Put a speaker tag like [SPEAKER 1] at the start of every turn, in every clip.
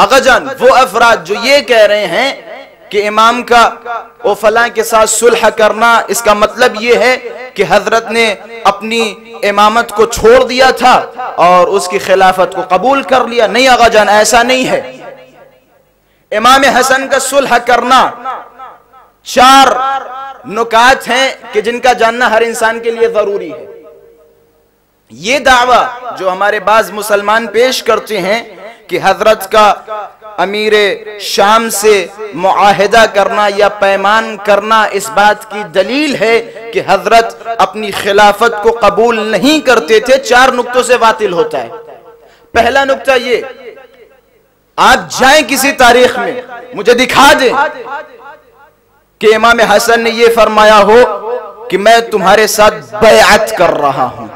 [SPEAKER 1] آقا جان وہ افراد جو یہ کہہ رہے ہیں کہ امام کا او فلاں کے ساتھ صلح کرنا، اس کا مطلب یہ ہے کہ حضرت نے اپنی امامت کو چھوڑ دیا تھا اور اس کی خلافت کو قبول کر لیا. نہیں آقا جان، ایسا نہیں ہے. امام حسن کا صلح کرنا 4 نکات ہیں کہ جن کا جاننا ہر انسان کے لیے ضروری ہے. یہ دعویٰ جو ہمارے بعض مسلمان پیش کرتے ہیں کہ حضرت کا امیر شام سے معاہدہ کرنا یا پیمان کرنا اس بات کی دلیل ہے کہ حضرت اپنی خلافت کو قبول نہیں کرتے تھے، 4 نقطوں سے باطل ہوتا ہے. پہلا نقطہ یہ، آپ جائیں کسی تاریخ میں مجھے دکھا دیں کہ امام حسن نے یہ فرمایا ہو کہ میں تمہارے ساتھ بیعت کر رہا ہوں.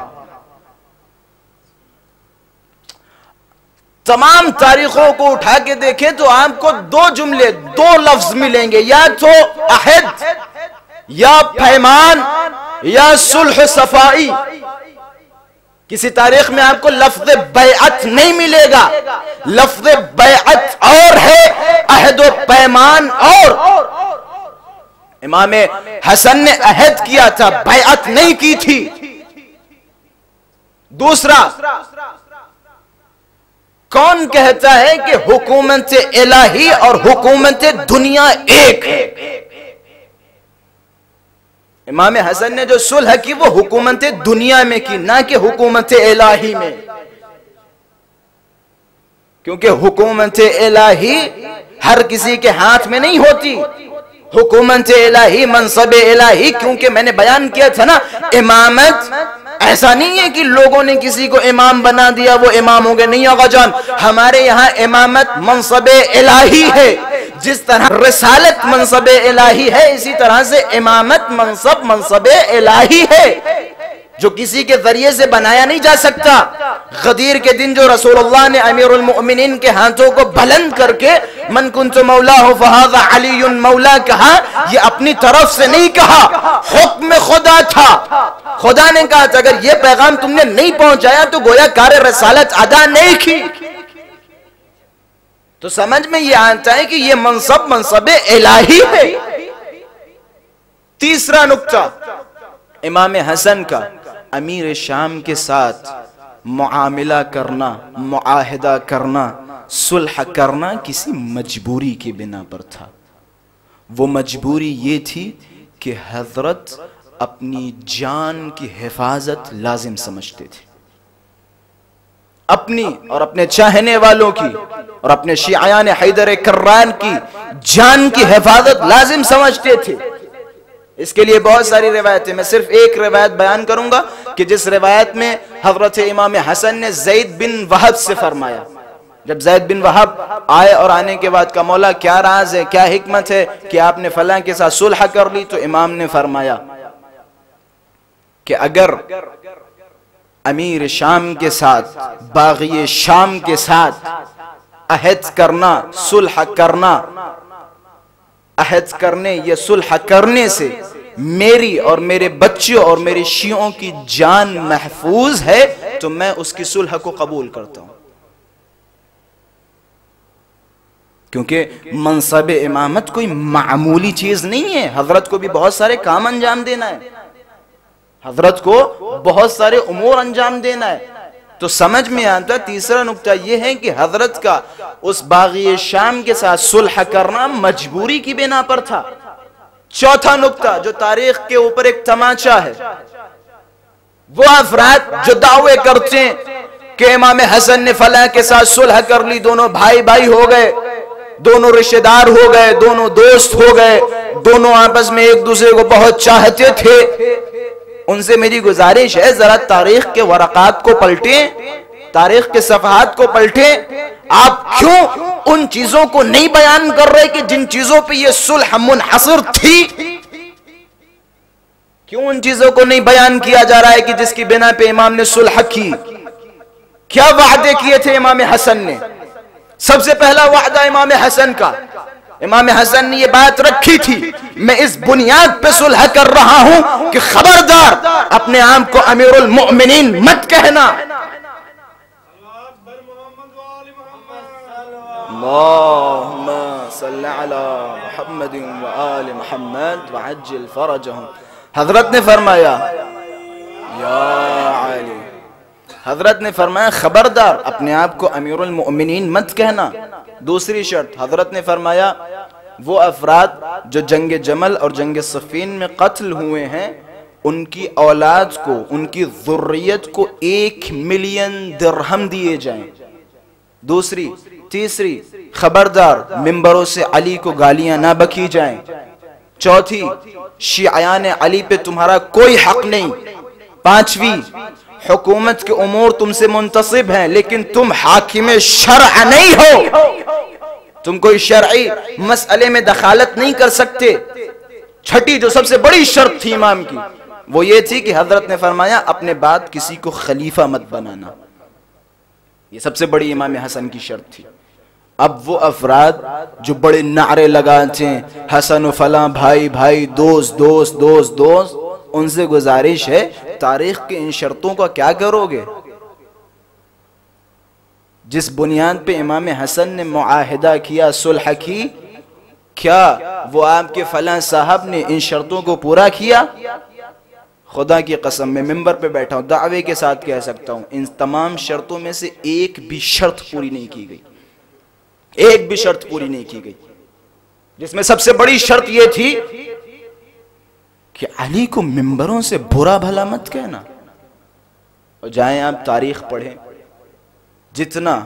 [SPEAKER 1] تمام تاریخوں کو اٹھا کے دیکھیں تو آپ کو 2 جملے 2 لفظ ملیں گے، یا تو عہد یا پیمان یا صلح صفائی. کسی تاریخ میں آپ کو لفظ بیعت نہیں ملے گا. لفظ بیعت اور ہے، عہد و پیمان اور. امام حسن نے عہد کیا تھا، بیعت نہیں کی تھی. دوسرا، کون کہتا ہے کہ حکومت الہی اور حکومت دنیا ایک ہے؟ امام حسن نے جو صلح کی وہ حکومت دنیا میں کی، نہ کہ حکومت الہی میں. کیونکہ حکومت الہی ہر کسی کے ہاتھ میں نہیں ہوتی. حکومت الہی، منصب الہی، کیونکہ میں نے بیان کیا تھا نا، امامت ایسا نہیں ہے کہ لوگوں نے کسی کو امام بنا دیا وہ امام ہو گئے. نہیں آقا جان، ہمارے یہاں امامت منصب الہی ہے. جس طرح رسالت منصب الہی ہے، اسی طرح سے امامت منصب الہی ہے جو کسی کے ذریعے سے بنایا نہیں جا سکتا. غدیر کے دن جو رسول اللہ نے امیر المؤمنین کے ہاتھوں کو بلند کر کے من کنت مولا فہذا علی مولا کہا، یہ اپنی طرف سے نہیں کہا، حکم خدا تھا. خدا نے کہا تھا اگر یہ پیغام تم نے نہیں پہنچایا تو گویا کار رسالت ادا نہیں کی. تو سمجھ میں یہ آتا ہے کہ یہ منصب الہی ہے. تیسرا نقطہ، امام حسن کا امیر شام کے ساتھ معاملہ کرنا، معاہدہ کرنا، صلح کرنا کسی مجبوری کی بنا پر تھا. وہ مجبوری یہ تھی کہ حضرت اپنی جان کی حفاظت لازم سمجھتے تھے. اپنی اور اپنے چاہنے والوں کی اور اپنے شیعیان حیدر کرران کی جان کی حفاظت لازم سمجھتے تھے. اس کے لیے بہت ساری روایتیں، میں صرف ایک روایت بیان کروں گا کہ جس روایت میں حضرت امام حسن نے زید بن وہب سے فرمایا، جب زید بن وہب آئے اور آنے کے بعد کہا مولا کیا راز ہے، کیا حکمت ہے کہ آپ نے فلاں کے ساتھ صلح کر لی، تو امام نے فرمایا کہ اگر امیر شام کے ساتھ، باغی شام کے ساتھ عہد کرنا، صلح کرنا، عہد کرنے یا صلح کرنے سے میری اور میرے بچوں اور میرے شیعوں کی جان محفوظ ہے تو میں اس کی صلح کو قبول کرتا ہوں. کیونکہ منصب امامت کوئی معمولی چیز نہیں ہے. حضرت کو بھی بہت سارے کام انجام دینا ہے، حضرت کو بہت سارے امور انجام دینا ہے. تو سمجھ میں آتا ہے. تیسرا نقطہ یہ ہے کہ حضرت کا اس باغی شام کے ساتھ صلح کرنا مجبوری کی بنا پر تھا. چوتھا نقطہ جو تاریخ کے اوپر ایک تماچا ہے، وہ افراد جو دعوے کرتے ہیں کہ امام حسن نے فلاں کے ساتھ صلح کر لی، دونوں بھائی بھائی ہو گئے، دونوں رشتہ دار ہو گئے، دونوں دوست ہو گئے، دونوں آپس میں ایک دوسرے کو بہت چاہتے تھے. ان سے میری گزارش ہے ذرا تاریخ کے ورقات کو پلٹیں، تاریخ کے صفحات کو پلٹیں. آپ کیوں ان چیزوں کو نہیں بیان کر رہے کہ جن چیزوں پہ یہ صلح منحصر تھی؟ کیوں ان چیزوں کو نہیں بیان کیا جا رہا ہے کہ جس کی بنا پہ امام نے صلح کی؟ کیا وعدے کیے تھے امام حسن نے؟ سب سے پہلا وعدہ امام حسن کا، امام حسن نے یہ بات رکھی تھی میں اس بنیاد پہ صلح کر رہا ہوں کہ خبردار اپنے آپ کو امیر المؤمنین مت کہنا. اللہم صلی علی محمد و آل محمد وعجل فرجہم. حضرت نے فرمایا یا علی، حضرت نے فرمایا خبردار اپنے آپ کو امیر المؤمنین مت کہنا. دوسری شرط حضرت نے فرمایا وہ افراد جو جنگ جمل اور جنگ صفین میں قتل ہوئے ہیں ان کی اولاد کو، ان کی ذریت کو 1 ملین درہم دیے جائیں. دوسری تیسری خبردار ممبروں سے علی کو گالیاں نہ بکی جائیں. چوتھی شیعیان علی پہ تمہارا کوئی حق نہیں. پانچویں حکومت کے امور تم سے منتصب ہیں لیکن تم حاکم شرع نہیں ہو، تم کوئی شرعی مسئلے میں دخالت نہیں کر سکتے. چھٹی جو سب سے بڑی شرط تھی امام کی وہ یہ تھی کہ حضرت نے فرمایا اپنے بعد کسی کو خلیفہ مت بنانا. یہ سب سے بڑی امام حسن کی شرط تھی. اب وہ افراد جو بڑے نعرے لگاتے ہیں حسن و فلاں بھائی بھائی دوست دوست دوست دوست، ان سے گزارش ہے تاریخ کے ان شرطوں کا کیا کرو گے؟ جس بنیاد پہ امام حسن نے معاہدہ کیا، صلح کی، کیا وہ آپ کے فلاں صاحب نے ان شرطوں کو پورا کیا؟ خدا کی قسم میں ممبر پہ بیٹھا ہوں دعوے کے ساتھ کہہ سکتا ہوں ان تمام شرطوں میں سے ایک بھی شرط پوری نہیں کی گئی. ایک بھی شرط پوری نہیں کی گئی. جس میں سب سے بڑی شرط یہ تھی کہ علی کو ممبروں سے برا بھلا مت کہنا. اور جائیں آپ تاریخ پڑھیں، جتنا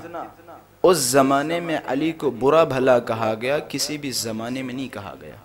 [SPEAKER 1] اس زمانے میں علی کو برا بھلا کہا گیا کسی بھی زمانے میں نہیں کہا گیا.